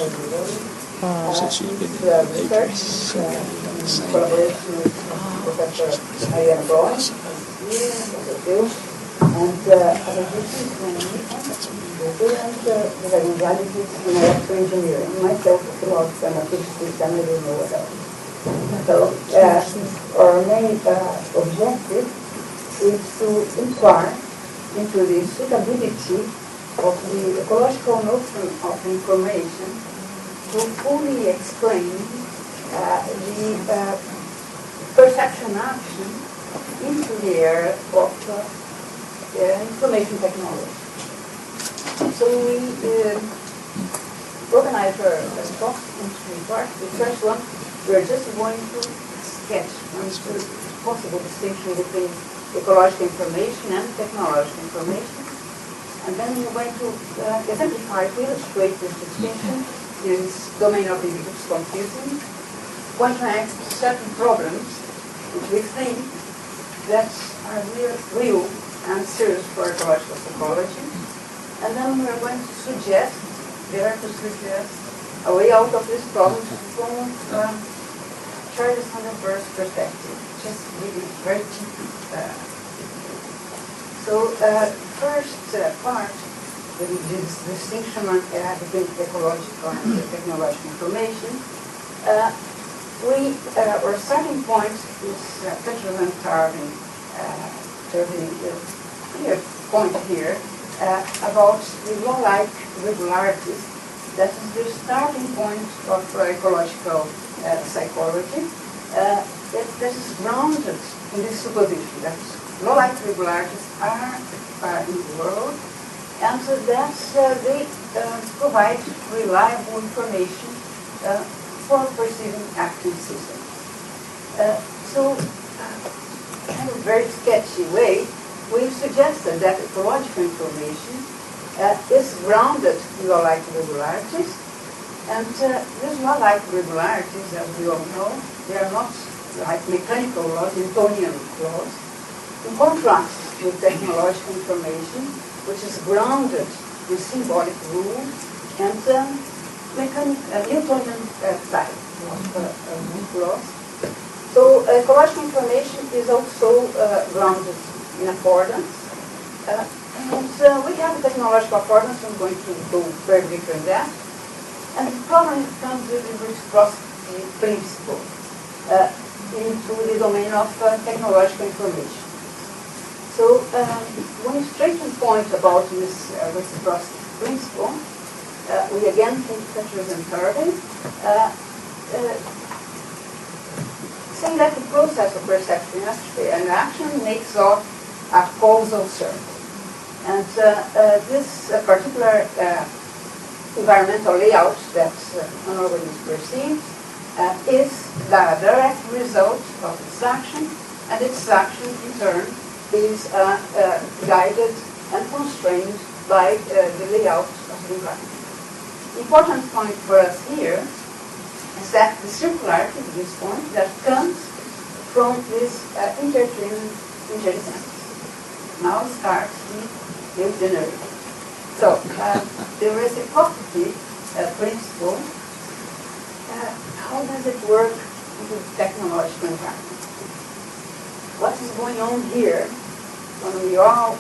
Since you've been in research, collaboration with Professor Mariana Bowen, and Eunice Gonzalez in electroengineering. Myself, throughout some physics, I never know what else. So, our main objective is to inquire into the suitability of the ecological notion of information to fully explain the perception action into the area of information technology. So we organize our talk into three parts. The first one, we are just going to sketch the possible distinction between ecological information and technological information. And then we're going to exemplify, to illustrate this distinction in this domain of ubiquitous computing, going to ask certain problems which we think that are real and serious for ecological psychology. And then we're going to suggest a way out of this problem from Charles Sandberg's perspective, just really very cheap. So first part, this distinction between ecological and technological information. Our starting point is Petros and Tarvin, clear point here about the law-like regularities. That is the starting point of ecological psychology. That is grounded in this supposition that law-like regularities are in the world, and so that they provide reliable information for perceiving active systems. So, in a very sketchy way, we suggested that ecological information is grounded in law-like regularities, and these law-like regularities, as we all know, they are not like mechanical laws, Newtonian laws. In contrast with technological information, which is grounded in symbolic rules and Newtonian type of laws. So ecological information is also grounded in affordance. And we have technological affordance. I'm going to go very deeper in that. And the problem comes with the reciprocity principle into the domain of technological information. So one striking point about this reciprocity principle, we again think Petros and Tarvin, saying that the process of perception and action makes of a causal circle. And this particular environmental layout that an organism perceives is the direct result of its action, and its action in turn is guided and constrained by the layout of the environment. The important point for us here is that the circularity of this point that comes from this interdependence. Now starts the generic. So the reciprocity principle, how does it work in the technological environment? What is going on here when we are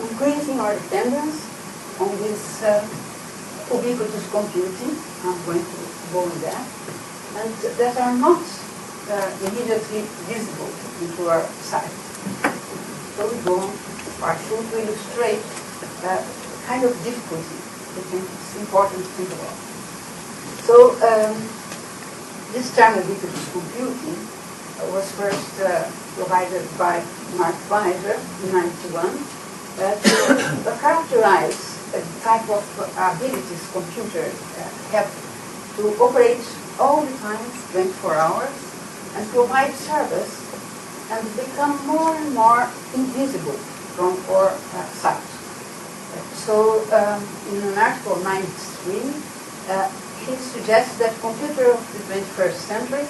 increasing our dependence on this ubiquitous computing? I'm going to go on that, and that are not immediately visible into our sight. So we go on part 2 to illustrate kind of difficulty. I think it's important to think about. So this term ubiquitous computing was first provided by Mark Weiser in 1991 to characterize a type of abilities computers have to operate all the time, 24 hours, and provide service and become more and more invisible from our sight. So in an article 93, he suggests that computers of the 21st century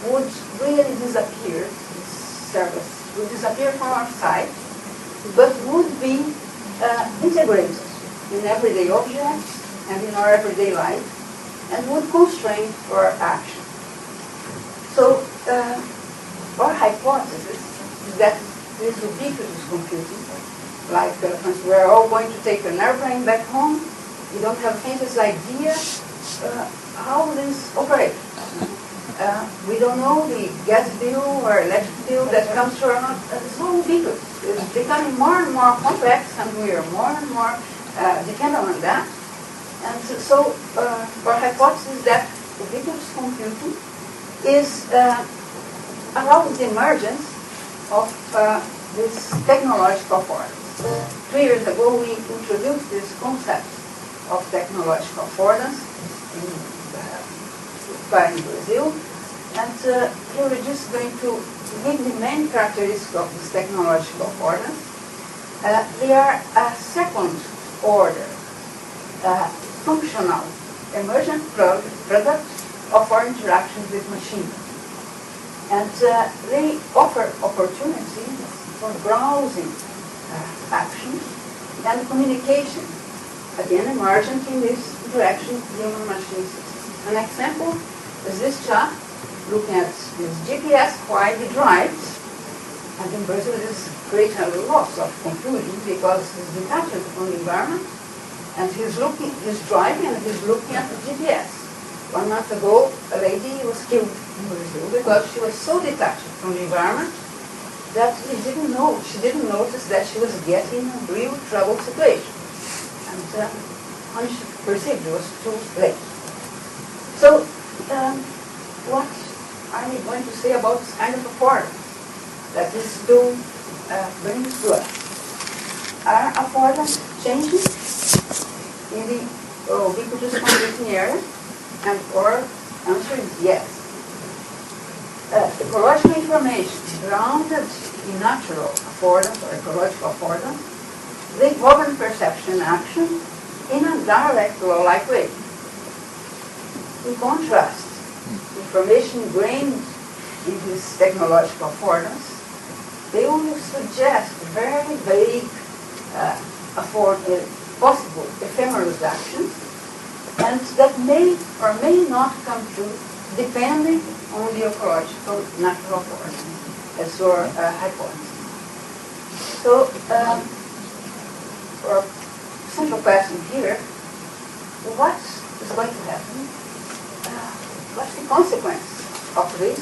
would really disappear, this service would disappear from our sight, but would be integrated in everyday objects and in our everyday life, and would constrain our action. So our hypothesis is that this ubiquitous computing, like for instance, we're all going to take an airplane back home, we don't have the faintest idea how this operates. We don't know the gas bill or electric bill that comes from it's so ubiquitous. It's becoming more and more complex, and we are more and more dependent on that. And so our hypothesis is that ubiquitous computing is around the emergence of this technological affordance. 2 years ago, we introduced this concept of technological affordance in Brazil, and here we're just going to give the main characteristics of this technological affordance. They are a second order functional emergent product of our interactions with machines. And they offer opportunities for browsing actions and communication, again emergent in this interaction with human-machine systems. An example is this chart looking at this GPS while he drives. And in Brazil, this creates a loss of computing because he's detached from the environment, and he's driving and he's looking at the GPS. 1 month ago, a lady was killed in Brazil because she was so detached from the environment that she didn't notice that she was getting a real trouble situation. And when she perceived it was too late. So, what are we going to say about this kind of affordance that this tool brings to us? Are affordance changing in the ubiquitous computing area? And our answer is yes. Ecological information grounded in natural affordance or ecological affordance, they govern perception and action in a direct law-like way. In contrast, information ingrained in this technological affordance, they will suggest very vague possible ephemeral actions, and that may or may not come true depending on the ecological natural affordance as our hypothesis. So, our central question here, what is going to happen? What's the consequence of this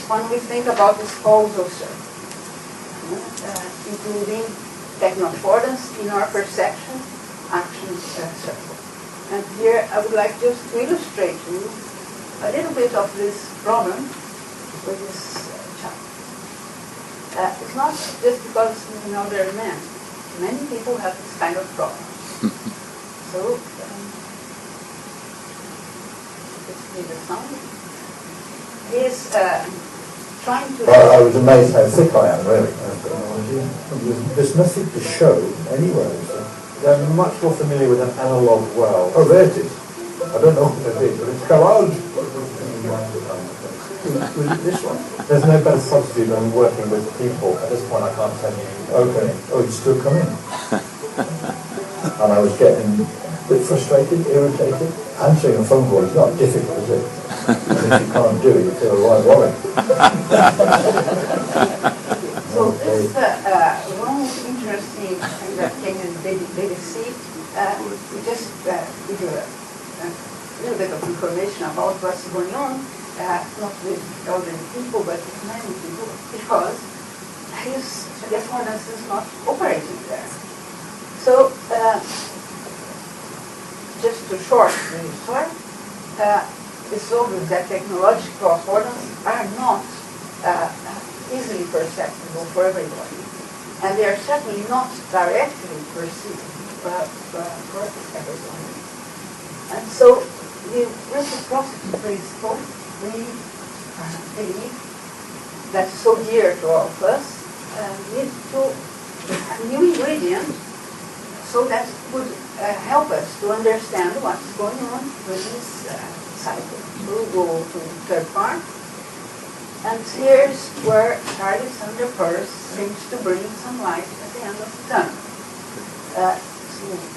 when we think about this causal circle, including techno-affordance in our perception action circle? And here I would like just to illustrate to you a little bit of this problem with this chart. It's not just because they're men. Many people have this kind of problem. So, let's see the sound. He's trying to... Well, I was amazed how thick I am, really. There's nothing to show anywhere. They're much more familiar with an analog world. Oh, there it is. I don't know what it is, but it's collage. This one. There's no better substitute than working with people. At this point, I can't tell you. Okay. Oh, it's still coming. And I was getting a bit frustrated, irritated. Answering a phone call is not difficult, is it? And if you can't do it, you feel right worried. So this one interesting thing that came in BBC, we just give you a little bit of information about what's going on, not with elderly people, but with many people, because the affordance is not operating there. So, just to short the story, it's obvious that technological affordance are not easily perceptible for everybody. And they are certainly not directly perceived for everybody. And so the reciprocity principle, we believe, that's so dear to all of us, needs to a new ingredient so that it could help us to understand what's going on with this cycle. We'll go to the third part. And here's where Charlie Sander Peirce seems to bring some light at the end of the tunnel.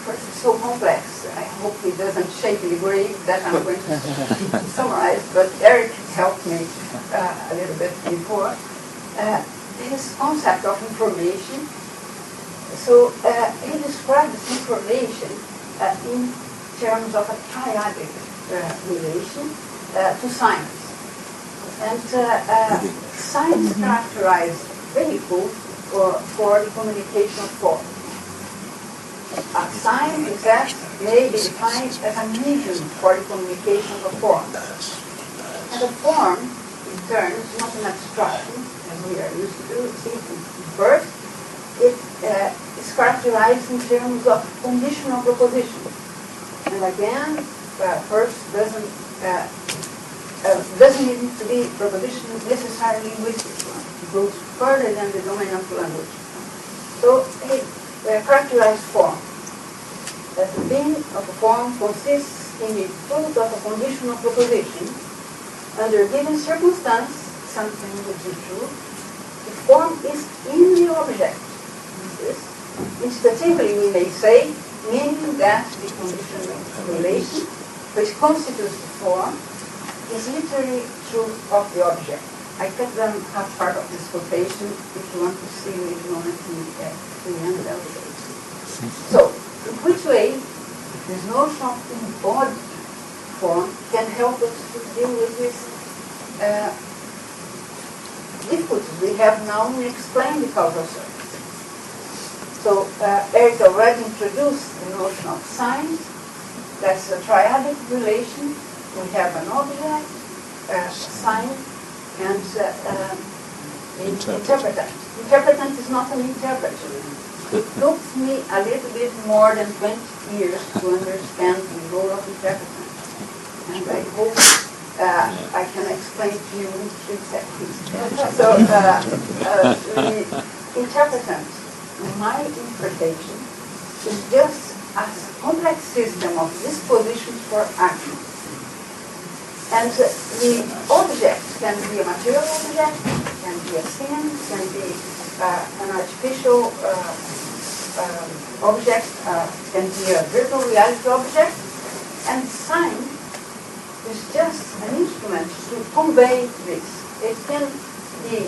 first, it's so complex. I hope it doesn't shake the grave that I'm going to summarize, but Eric helped me a little bit before. His concept of information. So he described this information in terms of a triadic relation to science. And science characterized vehicles for the communication of form. A sign, in fact, may be defined as a medium for the communication of a form. And a form, in turn, is not an abstraction, as we are used to see first. It is characterized in terms of conditional proposition. And again, first doesn't need to be proposition necessarily linguistic one. It goes further than the domain of language. So it characterized form. That the being of a form consists in the truth of a conditional proposition under given circumstance, something which is true. The form is in the object. Institutively, we may say, meaning that the conditional relation, which constitutes the form, is literally true of the object. I cut them half part of this quotation if you want to see later on at the end of the day. So, in which way this notion of embodied form can help us to deal with this difficulties we have now in explaining the causal circle. So Eric already introduced the notion of signs. That's a triadic relation. We have an object, a sign, and an interpretant. Interpretant is not an interpreter. It took me a little bit more than 20 years to understand the role of interpretant. And I hope I can explain to you in 3 seconds. So the interpretant, in my interpretation, is just a complex system of dispositions for action. And the object can be a material object, can be a scene, can be an artificial object, can be a virtual reality object, and sign is just an instrument to convey this. It can be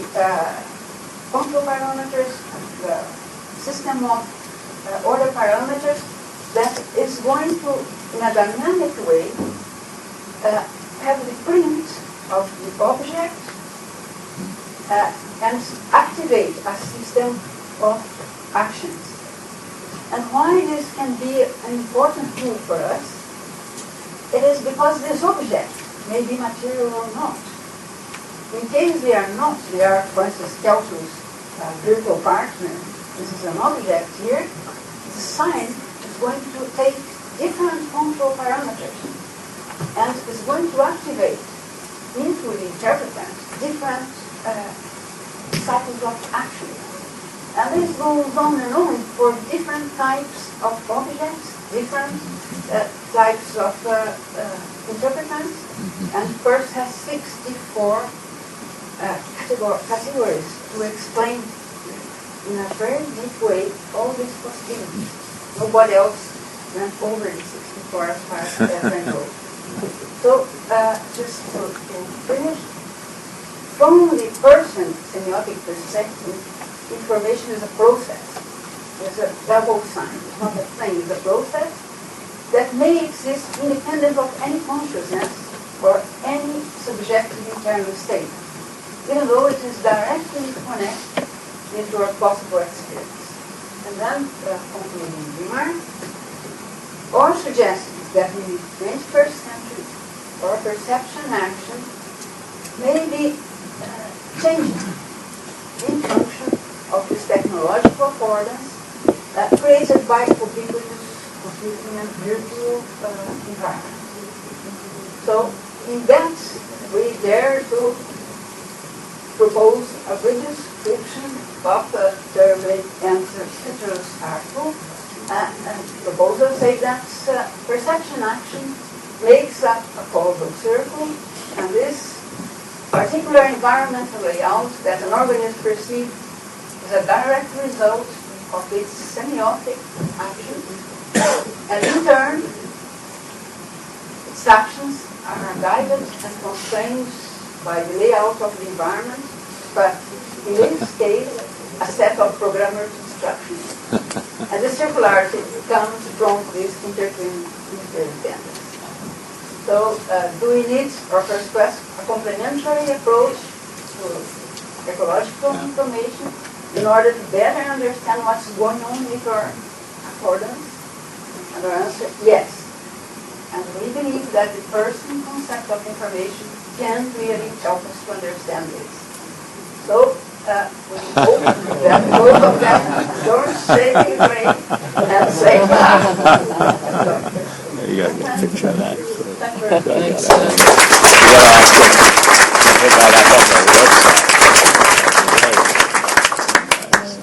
control parameters, the system of order parameters that is going to, in a dynamic way, have the print of the object and activate a system of actions. And why this can be an important tool for us, it is because this object may be material or not. In case they are not, they are, for instance, Kelso's virtual partner. This is an object here. The sign is going to take different control parameters and is going to activate into the interpretant different cycles of action. And this goes on and on for different types of objects, different types of interpretants, and first has 64 categories to explain in a very deep way all these possibilities. Nobody else went over the 64 as far as I know. So, just to finish, from the person semiotic perspective, information is a process. It's a double sign. It's not a thing, it's a process that may exist independent of any consciousness or any subjective internal state, even though it is directly connected into our possible experience. And then, concluding remark, or suggestions that in the 21st century, our perception action may be changing in function of this technological affordance created by ubiquitous computing and virtual environment. So, in that, we dare to propose a brief description of Derby and Citrus article. And proposals say that perception action makes up a causal circle, and this particular environmental layout that an organism perceives is a direct result of its semiotic action, systems are guided and constrained by the layout of the environment, but in this case, a set of programmer's instructions. And the circularity comes from this interdependence. So, do we need, or first question, a complementary approach to ecological information in order to better understand what's going on with our affordance? And our answer, yes. And we believe that the person concept of information can really help us to understand this. So, we hope that both of them don't say great and say You got to get a picture of that. Excellent. Check out that on the website.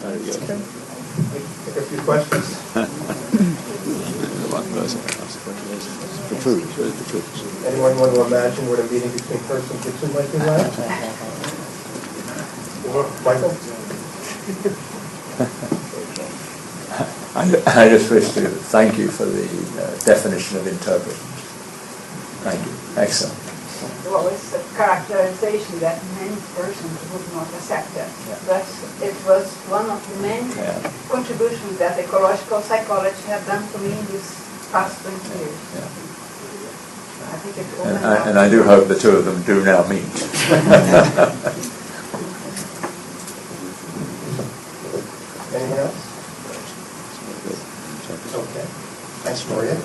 Very good. Take a few questions. One person asked the food. Where's the food? Anyone want to imagine what a meeting between First and Kitchen might be like? Or Michael? I just wish to thank you for the definition of interpret. Thank you. Excellent. Well, it's a characterization that many persons would not accept that. Yeah. But it was one of the main contributions that ecological psychology have done to me in these past 20 years. Yeah. I think it's And I do hope the two of them do now meet. Anything else? Okay. Thanks, Maria.